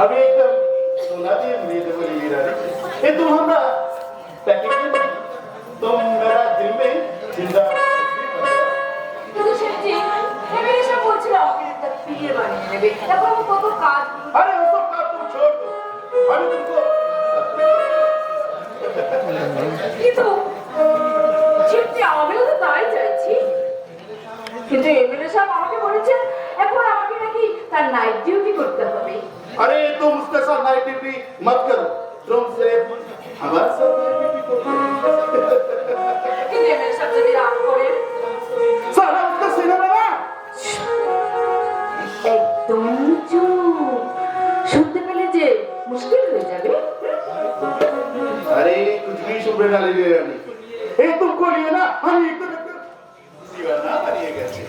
अभी एकदम सुना दिए मेरे बोली मीरा ने ये तुम हमारा पैकेज में तुम मेरा दिल में जिंदा কিন্তু সেটি আমি এসব বলছিলাম একটা বিয়ে বানিয়ে নেবে তারপর আমি কত কাজ अरे वो सब काम तुम छोड़ दो अभी तुमको কিন্তু সেটি আমিও তো তাই চাইছি কিন্তু এমএলএ সাহেব আমাকে বলেছেন এখন আমাকে নাকি তার নাইট ডিউটি করতে হবে अरे तुम उसके साथ नाइट ड्यूटी मत करो तुम सिर्फ हमारे साथ नाइट ड्यूटी करो কিন্তু এমএলএ সাহেব যদি রাগ করেন साला उसका सीना बना একদম চুপ শুনতে পেলে যে মুশকিল হয়ে যাবে अरे कुछ भी शुभ्र डाली दे रही ये तुमको लिए ना हम एक दीवाना बनिए कैसे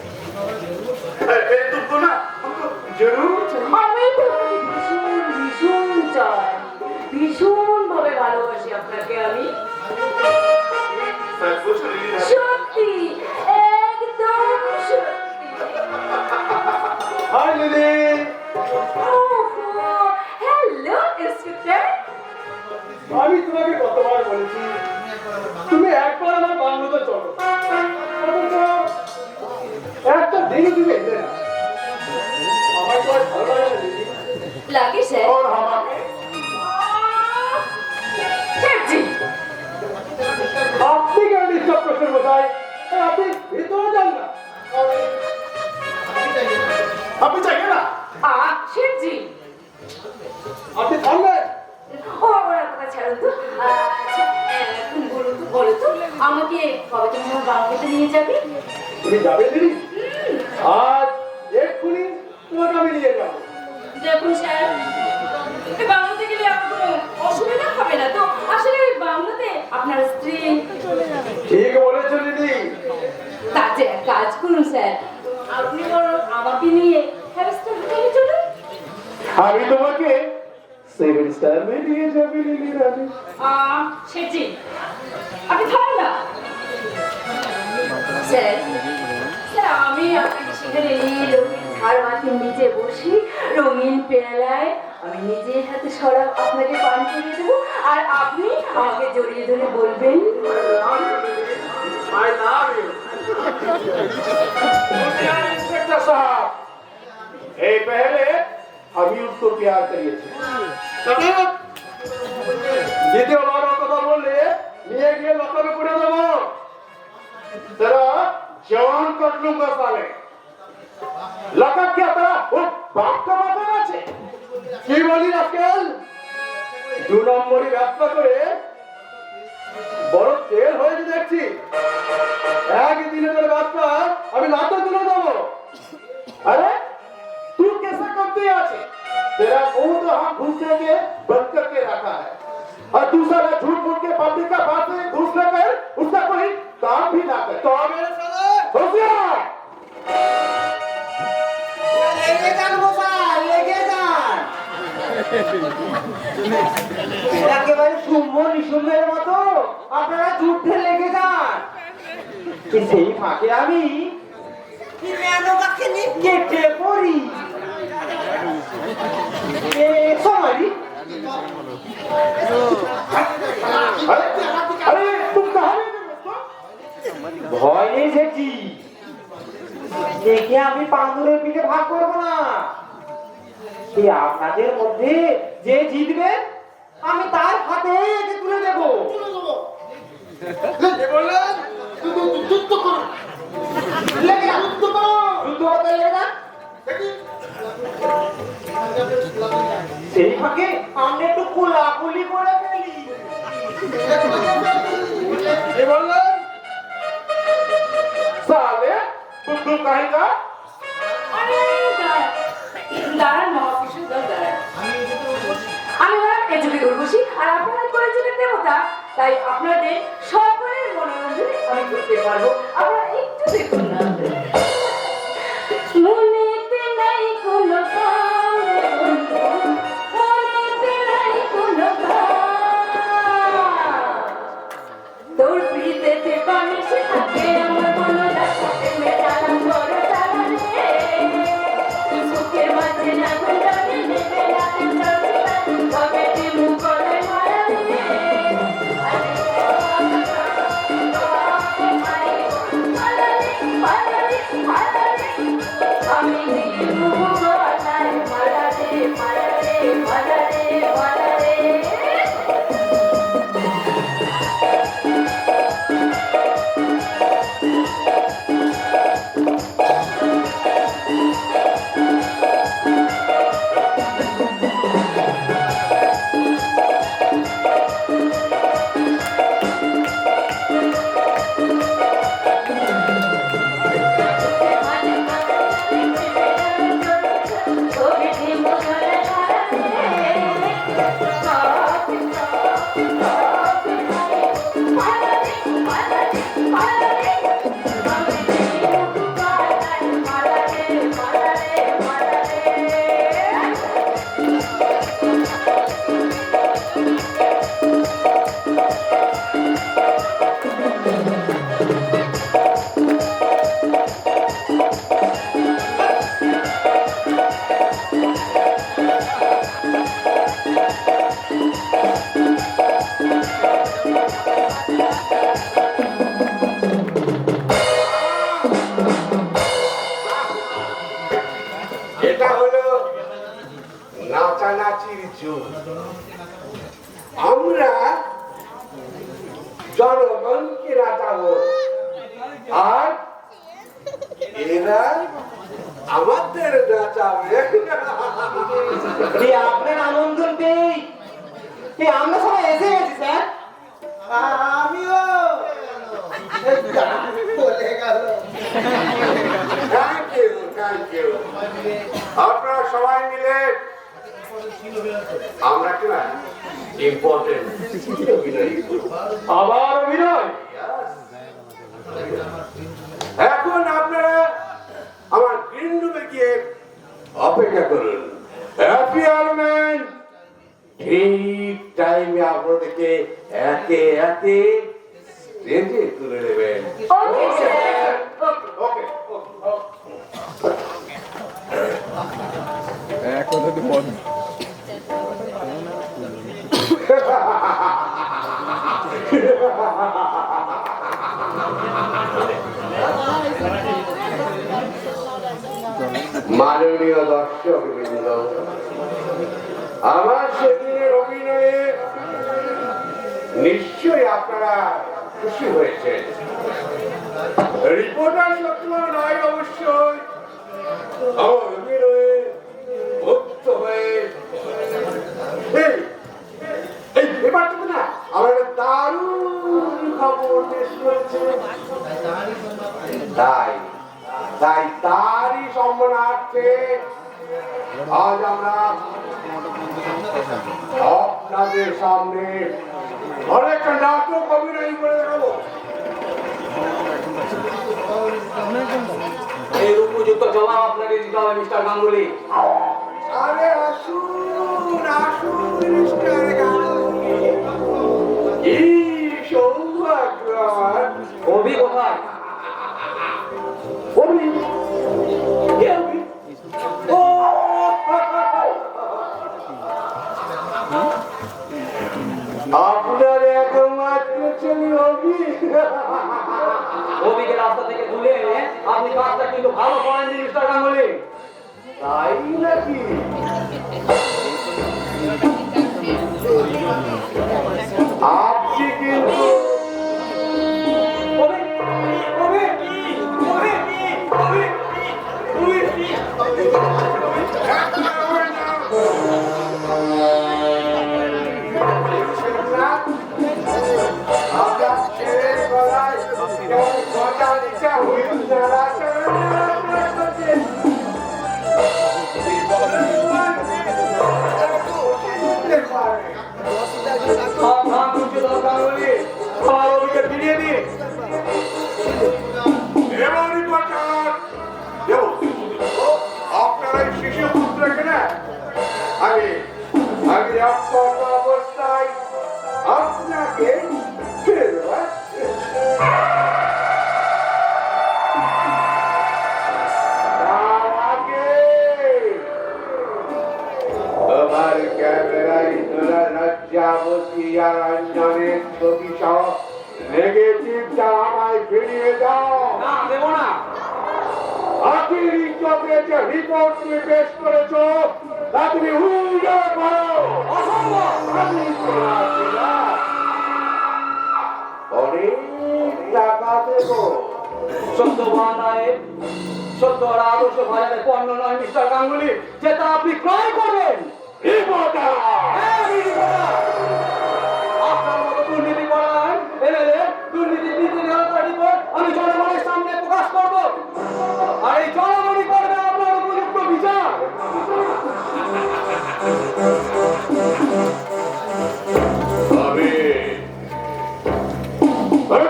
अरे तुमको ना हमको जरूर चाहिए আমি তো ভীষণ ভীষণ চাই ভীষণ ভাবে ভালোবাসি আপনাকে আমি सच कुछ नहीं है সত্যি একদম সত্যি हाय लिली হ্যালো ইন্সপেক্টর আমি তোমাকে কতবার বলেছি তুমি একবার আমার বাংলোতে চলো অথচ একটা দিন তুমি এলে না আমার তো আর ভালো লাগে না দিদি লাগে স্যার और हमारे স্যারজি আপনি কেন ডিস্টার্ব করছেন বোঝায় আপনি ভিতরে যান না अभी चाहिए ना স্যারজি আপনি থামবেন ও ওরা কথা ছাড়ুন তো আচ্ছা এখন বলো তো আমাকে কবে তুমি আমার বাংলাতে নিয়ে যাবে তুমি যাবে দিদি আজ এক্ষুনি তোমাকে আমি নিয়ে যাবো দেখুন স্যার এই বাংলাতে গেলে আমার কোনো অসুবিধা হবে না তো আসলে ওই বাংলাতে আপনার স্ত্রী ঠিক বলেছো দিদি তাতে এক কাজ করুন স্যার আপনি বরং আমাকে নিয়ে হ্যামস্টার হোটেলে চলুন अभी তোমাকে 7 स्टार में लिए जाबे लिली रानी সেজি আপনি থাকুন না স্যার স্যার আমি আপনাকে সেখানে নিয়ে রঙিন ঝাড় মাটির নিচে বসি রঙিন পেয়ালায় আমি নিজের হাতে শরাব আপনাকে পান করিয়ে দেবো আর আপনি আমাকে জড়িয়ে ধরে বলবেন I love you. इंस्पेक्टर साहब ए पहले अभी उसको प्यार करिए দ্বিতীয়বার ও কথা বললে নিয়ে গিয়ে লকারে করে দেবো तेरा जवान कर लूंगा साले लगा क्या तेरा वो बाप का मत আছে কি বলি রাস্কেল 2 নম্বরই ব্যবসা করে বড় তেল হয়েছে দেখছি একদিনে তোর ব্যবসা আমি নাটক তুলে দেবো अरे तू कैसा करती है आज तेरा मुंह तो हम घुसने के बंद करके रखा है और दूसरा झूठ मूठ के पब्लिक का बात में घुस लेकर उसका कोई काम भी ना करे তো মেরে সালে होशियार লেগে যান মশাই লেগে যান একেবারে শুম্ভ নিশুম্ভের মতো আপনারা যুদ্ধে লেগে যান সেই ফাঁকে আমি কেটে পড়ি সমারি अरे अरे तुम कहाँ ले गए उसको ভয় নেই সেটি দেখে আমি পান্দুরের পিঠে ভাগ করবো না এই আপনাদের মধ্যে যে জিতবে আমি তার হাতে একে তুলে দেবো কি বললেন যুদ্ধ করো লেগে যান, যুদ্ধ করো যুদ্ধ করতে লেগে যান। সেই ফাঁকে আমরা একটু কোলাকুলি করে ফেলি কি বললেন साले बुद्धू कहेगा আরে দাঁড়ান মহাপুরুষ দাঁড়ান আমি হলাম এই যুগের উর্বশী আর আপনারা কয়েকজনের দেবতা তাই আপনাদের সকলের মনোরঞ্জনে আমি করতে পারবো আপনারা একটু দেখুন না মনেতে নাই কোনো কাম মনেতে নাই কোনো কাম তোর পিড়িতেতে পানি সে থাকে আমার মনে রাখাতে মেটালাম বড় তারা রে মুখের মাঝে না গুন্ডানি নেবে না আমরা জনগণকে রাজাবো আর এরা আমাদের নাচাবে। কি আপনার আমন্ত্রণ পেয়ে কি আমরা সবাই এসে গেছি স্যার। আমিও বলে গেল। Thank you. আপনারা সবাই মিলে আমরা কি না ইম্পর্টেন্ট আবার অভিনয়। এখন আপনারা আমার গ্রিন রুমে গিয়ে অপেক্ষা করুন। হ্যাপি আলমেন ঠিক টাইমে আপনাদেরকে একে একে স্টেজে তুলে নেবেন। Okay sir. ওকে মাননীয় দর্শক বৃন্দ, আমার সেদিনের অভিনয়ে নিশ্চয়ই আপনারা খুশি হয়েছেন। রিপোর্টার সত্য নয় অবশ্যই, আমার অভিনয়ে মুক্ত হয়ে এবার তো না আমার দারুণ খবর পেশ করেছে। তাই তারই সম্মানার্থে আজ আমরা আপনাদের সামনে অনেক নাটক অভিনয় করে দেখাবো। এর উপযুক্ত জবাব আপনাকে দিতে হবে মিস্টার গাঙ্গুলি। আরে আসুন মিস্টার গাঙ্গুলি। কি সৌভাগ্য আমার। অভি কোথায়? অভি? কে অভি? ও আপনার একমাত্র ছেলে অভি। অভিকে রাস্তা থেকে তুলে এনে আপনি কাজটা কিন্তু ভালো করেননি মিস্টার গাঙ্গুলি। তাই নাকি? আপনি কিন্তু আপনার ছেলের গলায় কেমন গজা দিচ্ছা হুইল নাড়াচাড়া ফিরিয়ে দিন। আপনার এই শিশু পুত্রকে না আমি অবস্থায় আপনাকে ছেড়ে দেবো। আমার ক্যামেরায় তোরা লজ্জাবতী আর অঞ্জনের ছবি সহ নেগেটিভটা আমায় ফিরিয়ে দাও। না দেবো না। আখির ইজ্জতে যে রিপোর্ট তুমি পেশ করেছো তা তুমি উল্টো করো। অসম্ভব। আমি তোমার ছিলাম। অনেক টাকা দেবো। সত্য বাংলায় সত্য আর আদর্শ বাজারে পণ্য নয় মিস্টার গাঙ্গুলি, যেটা আপনি ক্রয় করবেন। রিপোর্টার! হ্যাঁ, আমি রিপোর্টার। আপনার মতো দুর্নীতি করার এমএলএ দুর্নীতি নীতি নিয়ন্ত্রণ রিপোর্ট আমি জনগণের সামনে প্রকাশ করব, আর এই জনগণই করবে আপনার উপযুক্ত বিচার।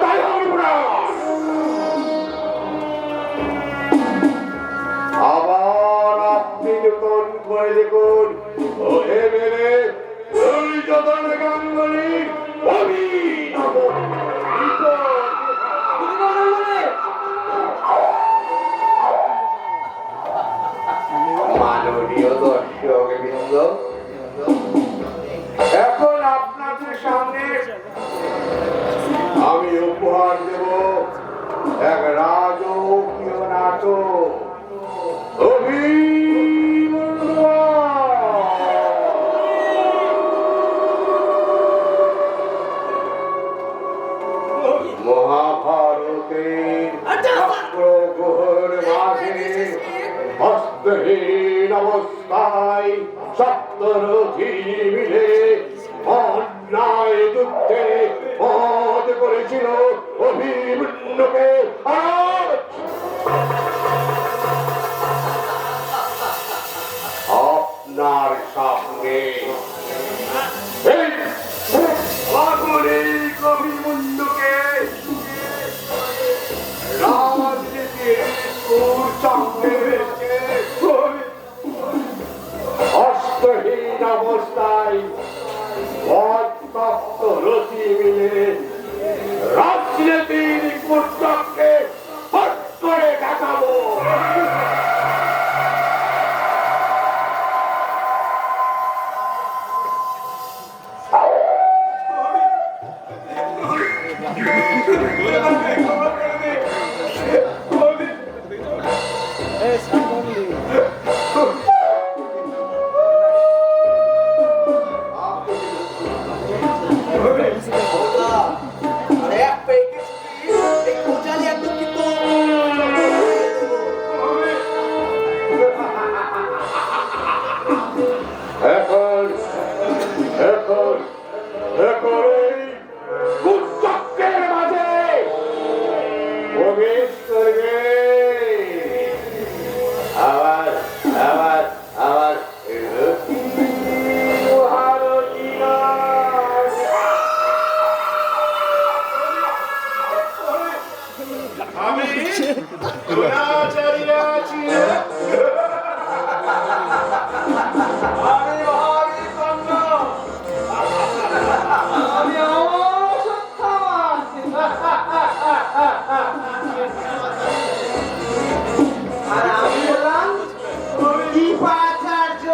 তাই হবে না। আবার আপনি নতুন করে দেখুন ও এমএলএ যতন গাঙ্গুলি অভিনব মাননীয় দর্শক বৃন্দ, এখন আপনাদের সামনে আমি উপহার দেব এক রাজকীয় নাটক অভিনব। অস্ত্রহীন অবস্থায় সপ্তরথী মিলে অন্যায় যুদ্ধে মত করেছিল অভিমন্যুকে। আজ আপনার সামনে এই আগুনিক অভিমন্যুকে রাজনীতির সামনে রেখে অস্ত্রহীন অবস্থায় রথি মিলে রাজনীতির কুটকে হট করে দেখাবো। এখন এখন এখন এই কুচক্রের মাঝে প্রবেশ করবে। আবার আবার আবার আমি দ্রোণাচার্য আছি। আমি অশ্বত্থামা। আর আমি বললাম দীপাচার্য।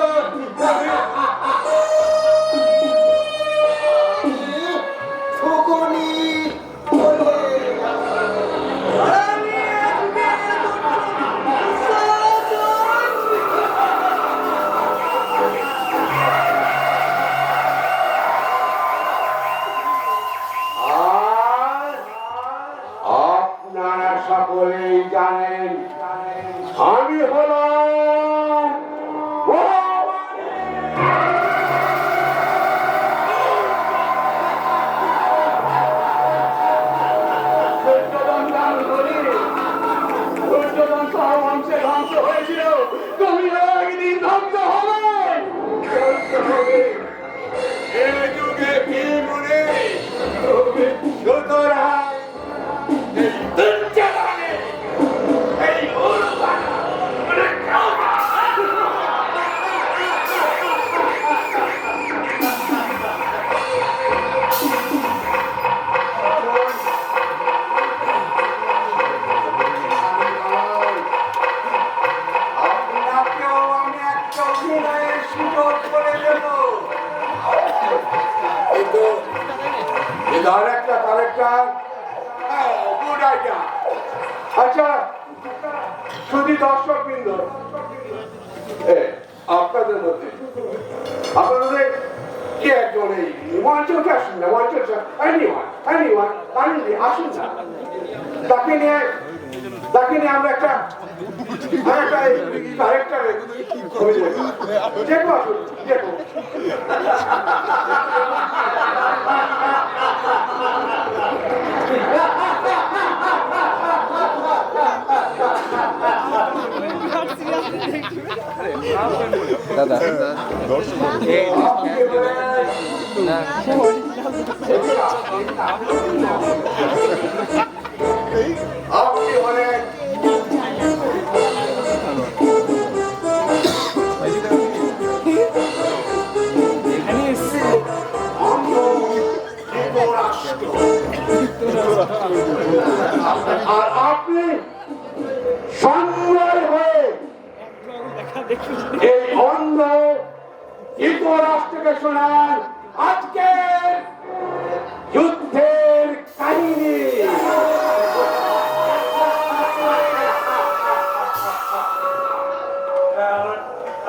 শকুনি আর আপনারা সকলেই জানেন আমি হলাম ধ্বংস হয়েছিল, তুমি একদিন ধ্বংস হবে। এই যুগে কি মনে সুতরাং এই দুর্যোধনে এই উলুবানা মানে কাউরা আপনাকেও আমি একটা অভিনয়ের সুযোগ করে দেব। কিন্তু কালেক্টর গুড আইডিয়া। আচ্ছা শুধু দর্শক বৃন্দ, আপনাদের মধ্যে কি একজন এই মঞ্চকে আসুন না, মঞ্চকে আসুন না, তাকে নিয়ে আমরা একটা কালেক্টরের দেখো, আসুন দেখো। দাদা আপনি অনেক আর আপনি সন্ন্যায় হয়ে এই অন্ধ ধৃতরাষ্ট্রকে শোনান আজকের যুদ্ধের কাহিনী।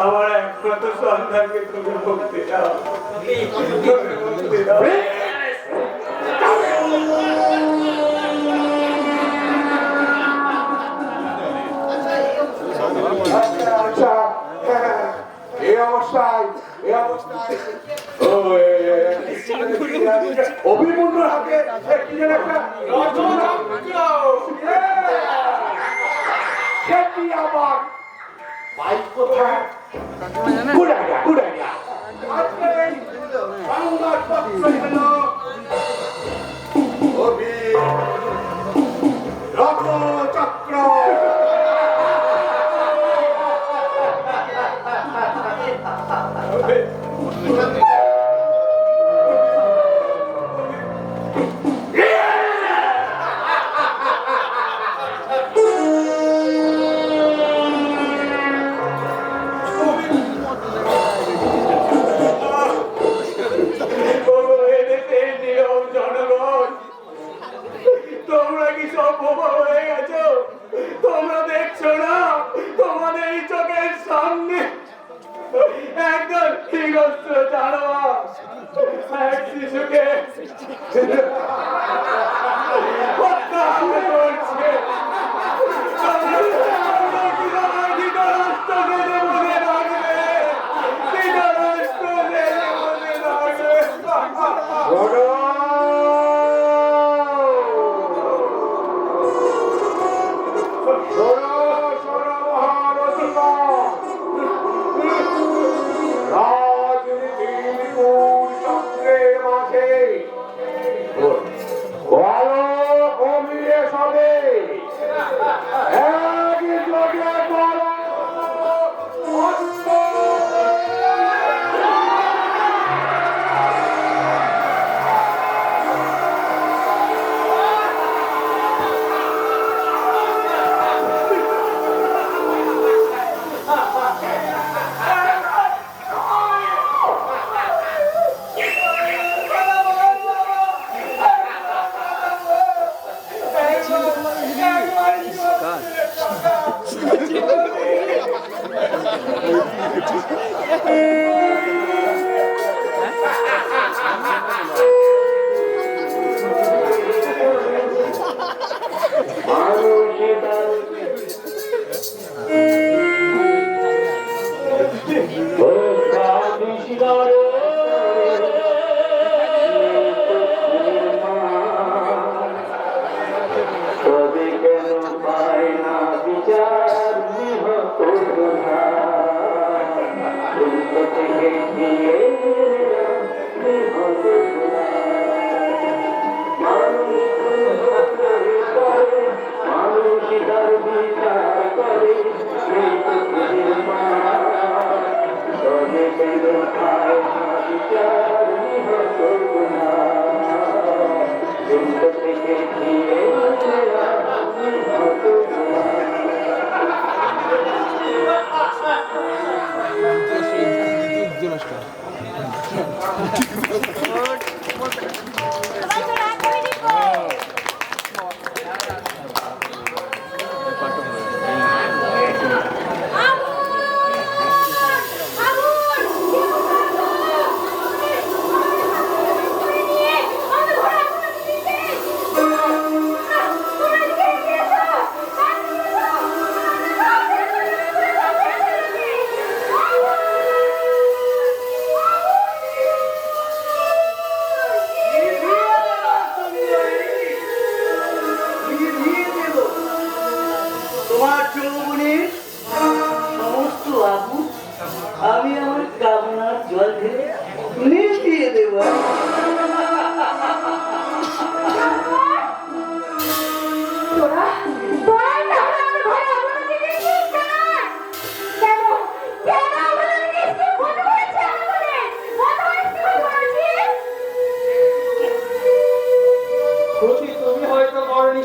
আমার একমাত্র সন্তানকে তুমি মুক্তি দাও। আচ্ছা অভিমন্যুর হাতে কি যেন একটা সেটি আমার বাইক কোথায়? Good idea, good idea. আজকে সংবাদ পত্র হলো রথচক্র। তোমরা কি সব বোমা হয়ে গেছো? তোমরা দেখছো না তোমাদের চোখের সামনে একদম হিংস্র জানোয়ার এক শিশুকে হত্যা করছে।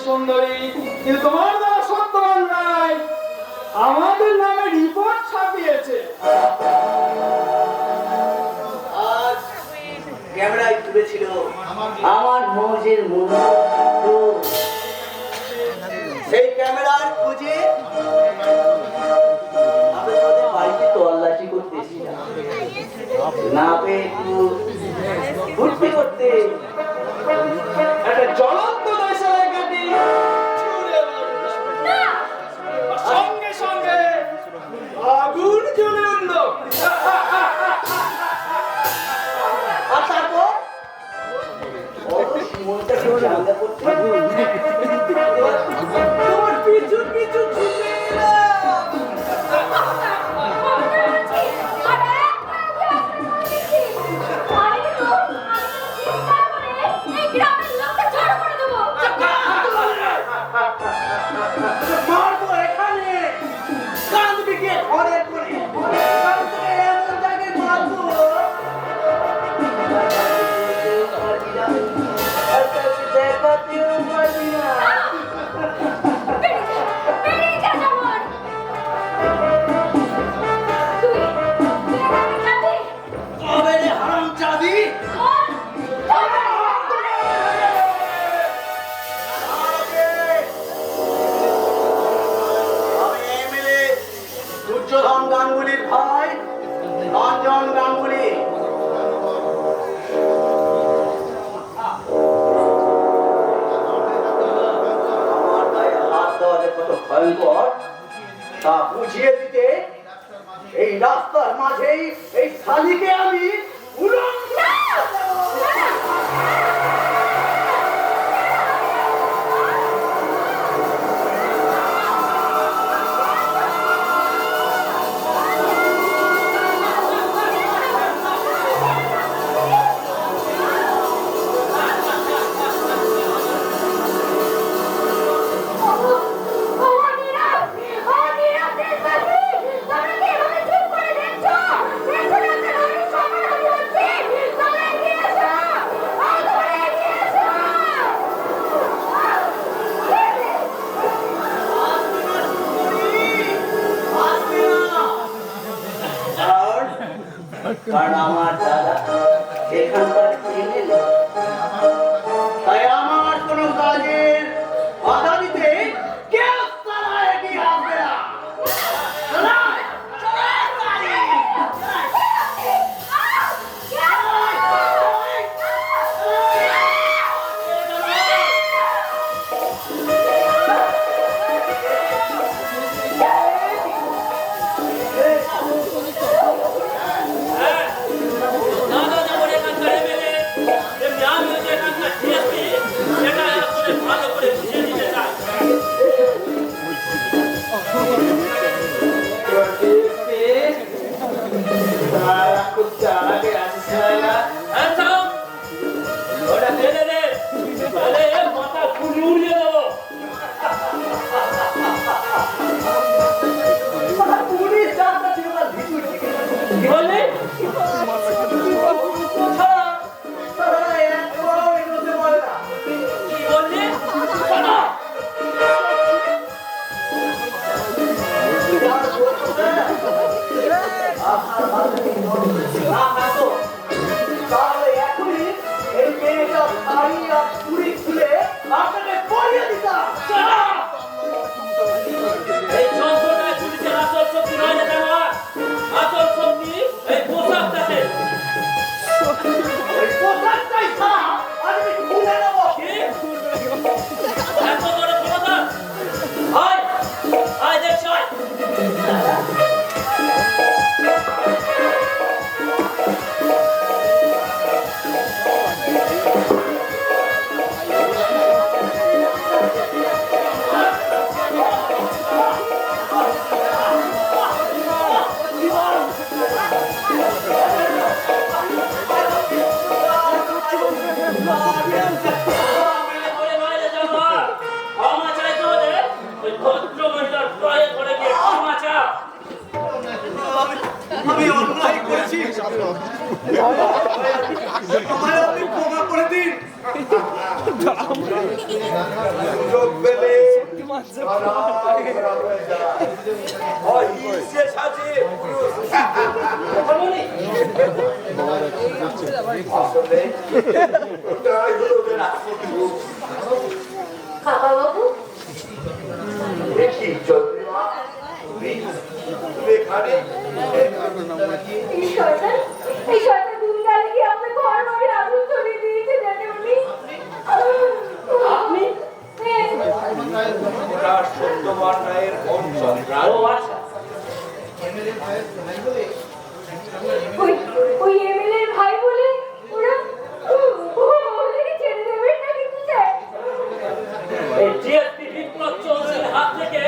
সুন্দরী, কিন্তু তোমার দ্বারা সত্যবান নাই, আমাদের নামে রিপোর্ট ছাপিয়েছে। আজ ক্যামেরায় তুলেছিল আমার মৌজের মুহূর্ত। সেই ক্যামেরার খুঁজে আমি তোদের বাড়িতে তল্লাশি করতে এসেছিলাম, না পেয়ে একটু ঘুরতে করতে একটা জ্বলন্ত দেশের গাড়ি সঙ্গে সঙ্গে আগুন জ্বলে উঠল। গিয়ে ঘরের কোণে এমন জায়গায় মারবো দেখাতেও পারবি না। বেরিয়ে যা জামাই। তুই এখানে যাবি? তবে রে হারামজাদি, আমি এমএলএ দুর্যোধন গাঙ্গুলির ভাই রঞ্জন গাঙ্গুলি। আমার গায়ে হাত দেওয়া যে কত ভয়ঙ্কর তা বুঝিয়ে দিতে এই রাস্তার মাঝেই এই শালিকে আমি উলঙ্গ কারণ আমার দাদা এখানকার এমএলএ, তাই আমার কোনো কাজের বাধা দিতে কেউ তারা এগিয়ে আসবে না। চলাই, চলাই, চলাই। পুলিশ যাত্রা ছিল তার ভিতর থেকে। কি বললি? তারা একবারও এগোতে পারে না। কি বললি? শোনো। আপনার ভালো না থাকো তাহলে এখনই এই মেয়েটা শাড়ি আর চুড়ি খুলে আপনাকে পরিয়ে দিতাম। এই যন্ত্রটায় পুলিশের আসল শক্তি নয় না জানো? আসল শক্তি এই পোশাকটাতে। ওই পোশাকটাই ছাড়া আমি খুলে নেবো। কি? এত বড় ক্ষমতা? আয়, আয় দেখছ, আয়। বলে বাইরে যাবো। ক্ষমা চাইতে হলে ওই ভদ্র মহিলার পায়ে ধরে গিয়ে ক্ষমা চা। আমি অন্যায় করেছি, আমায় আপনি ক্ষমা করে দিন। সুযোগ পেলে অহিংসে সাজে পুরুষ। আসলে ওটাই হলো ওদের আসল রূপ। কাকা বাবু, দেখি চন্দ্রিমা, তুমি এখানে এই শয়তান দুনিয়ায় গিয়ে আপনার ঘর বাড়ি আগুন ধরিয়ে দিয়েছে জ্যাঠামশাই। আপনি? হ্যাঁ। ওটা সত্যবান রায়ের অঞ্চল। ও আচ্ছা। ওই এমএলএর ভাই বলে ওরা ওদেরকে ছেড়ে দেবেন না কিন্তু স্যার। এই জিএসপি বিপ্লব চৌধুরীর হাত থেকে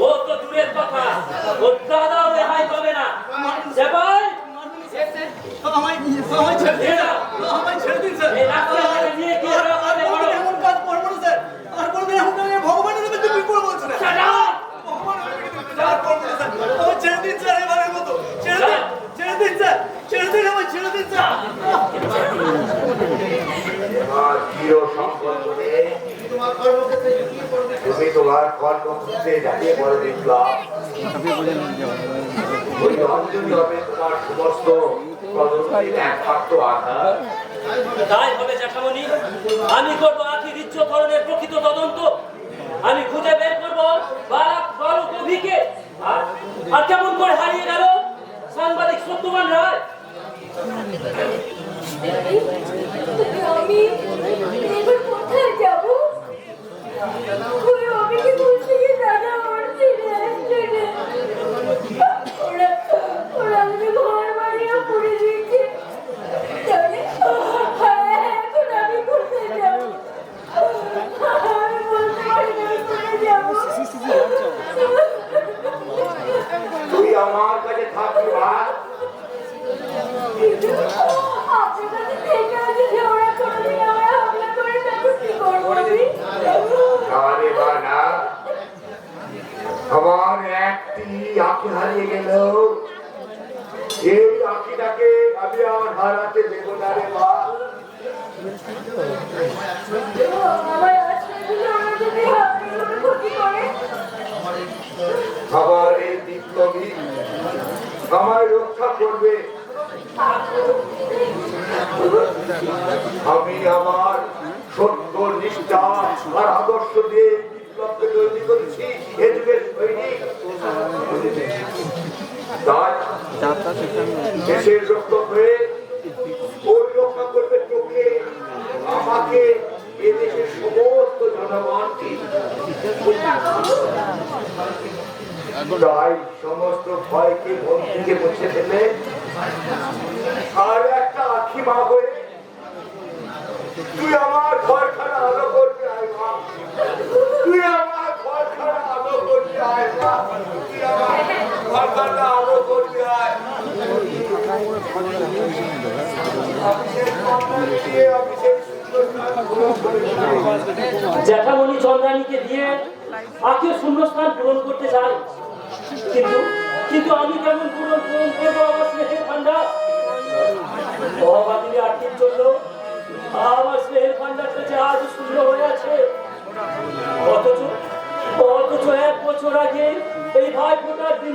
ও তো দূরের কথা, ওর দাদাও রেহাই পাবে না। সেবাই এই রাস্তা আমাকে নিয়ে কি হবে আমাদের বড়? আর বলবেন এখন ভগবানের নামে তুমি বিপুল বলছেন। Shut up! ব্রহ্মপুত্রে যাকে বলে বিপ্লব, ওই অঞ্জলি হবে তোমার সমস্ত প্রযুক্তির একমাত্র আধার। তাই হবে জ্যাঠামণি, আমি করবো আখি ধরনের প্রকৃত তদন্ত। আমি খুঁজে বের করবো বালক কবিকে। আর কেমন করে হারিয়ে গেল সাংবাদিক সত্যবান রায়। আমি এবার কোথায় যাবো? ওই অমিকে বলছে কি দাদা আমার ছেড়ে আসছে না। ওরা আমাকে ঘর বাড়িয়ে পুড়ে দিয়েছে। তাহলে এখন আমি কোথায় যাবো? আমি বলতে পারি না আমি কোথায় যাবো। তুই আমার কাছে থাকবি ভাই। আপনার কাছে থেকে যদি ওরা কোনোদিন আমার হামলা করে তখন কি করবো আমি? আরে বানা, আমার একটি আঁখি হারিয়ে গেল, এই আঁখিটাকে আমি আর হারাতে দেব না রে মা। আমার আশ্রয় দিলে ওরা যদি হামলা করে ক্ষতি করে? আমার এই বিপ্লবী আমায় রক্ষা করবে। আমি আমার সত্য নিষ্ঠা আর আদর্শ দিয়ে বিপ্লবকে তৈরি করেছি এ যুগের সৈনিক। তাই দেশের রক্ষক হয়ে ওই রক্ষা করবে তোকে, আমাকে, এ দেশের সমস্ত জনগণকে। তাই সমস্ত ভয়কে মন থেকে মুছে ফেলে আর একটা আখি মা হয়ে তুই আমার ঘরখানা আলো করতে আয় মা। তুই আমার ঘরখানা আলো করতে আয় মা। তুই আমার ঘরখানা আলো করতে আয়। আমি সেই সুন্দর জ্যাঠামণি চন্দ্রানীকে দিয়ে আখের শূন্যস্থান পূরণ করতে চাই, কিন্তু আমি কেমন পূরণ করবো আমার স্নেহের ভান্ডার? মহাবাদিনী আর্থিক জন্য আমার স্নেহের ভান্ডারটা যে আজ শূন্য হয়ে আছে। অথচ 1 বছর আগে এই ভাই ফোটার দিন